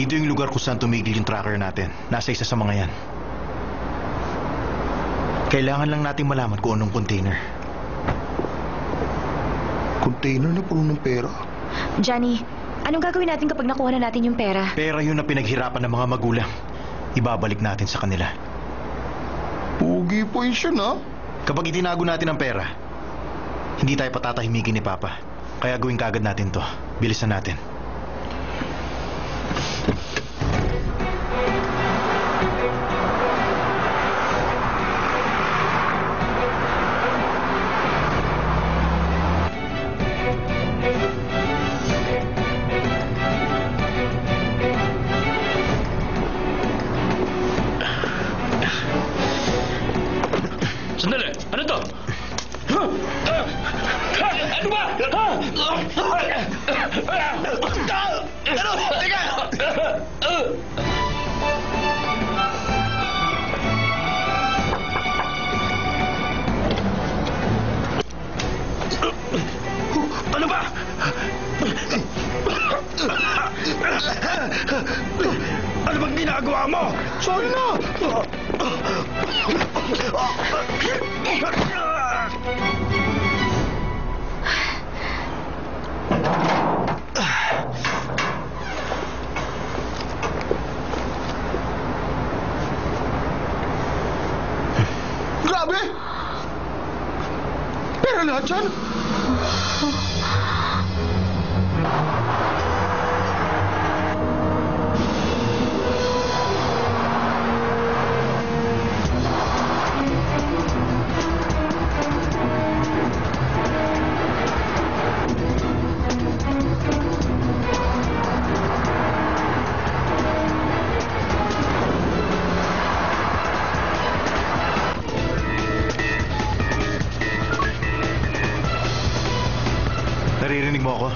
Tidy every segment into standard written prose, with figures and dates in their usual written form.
Dito yung lugar kung saan tumigil yung tracker natin. Nasa isa sa mga yan. Kailangan lang nating malaman kung anong container. Container na puno ng pera. Johnny, anong gagawin natin kapag nakuha na natin yung pera? Pera yun na pinaghirapan ng mga magulang. Ibabalik natin sa kanila. Pugi po yun siya na. Kapag itinago natin ang pera, hindi tayo patatahimikin ni Papa. Kaya gawin kagad natin to. Bilisan natin. Sandali! Ano to? Ano ba? Ano? Teka! Ano ba? Ano bang ginagawa mo? Sorry na. Grabe! Pera lahat yan? Naririnig mo ako?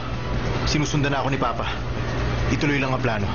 Sinusundan na ako ni Papa. Ituloy lang ang plano.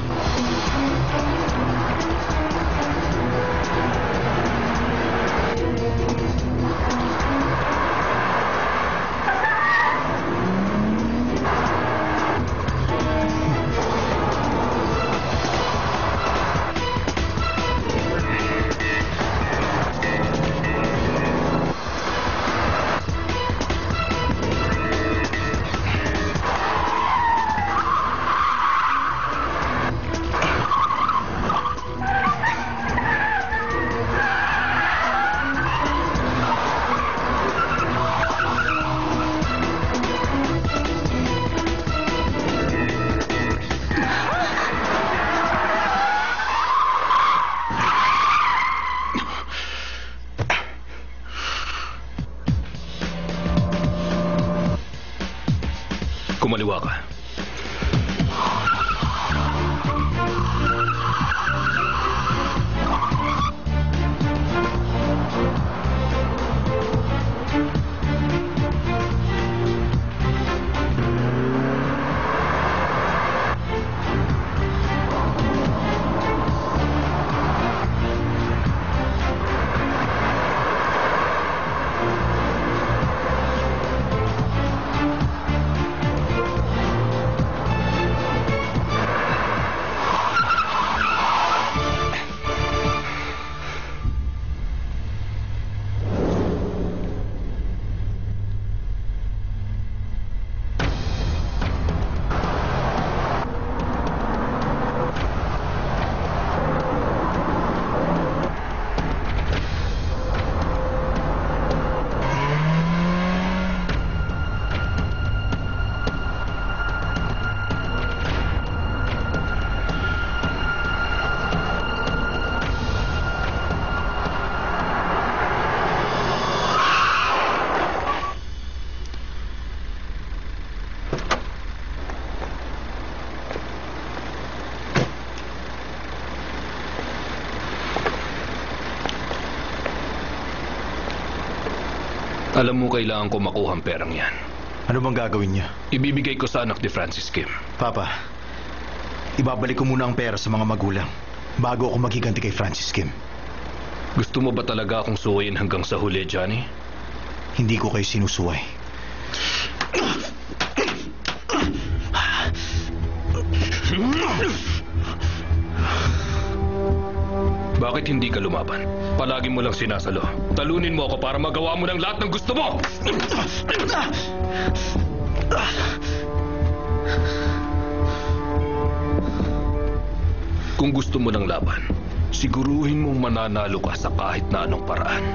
Kumaliwa ka. Alam mo, kailangan ko makuha ang perang yan. Ano bang gagawin niya? Ibibigay ko sa anak ni Francis Kim. Papa, ibabalik ko muna ang pera sa mga magulang bago ako maghiganti kay Francis Kim. Gusto mo ba talaga akong suwayin hanggang sa huli, Johnny? Hindi ko kayo sinusuway. Bakit hindi ka lumaban? Palagi mo lang sinasalo. Talunin mo ako para magawa mo ng lahat ng gusto mo! Kung gusto mo ng laban, siguruhin mong mananalo ka sa kahit na anong paraan.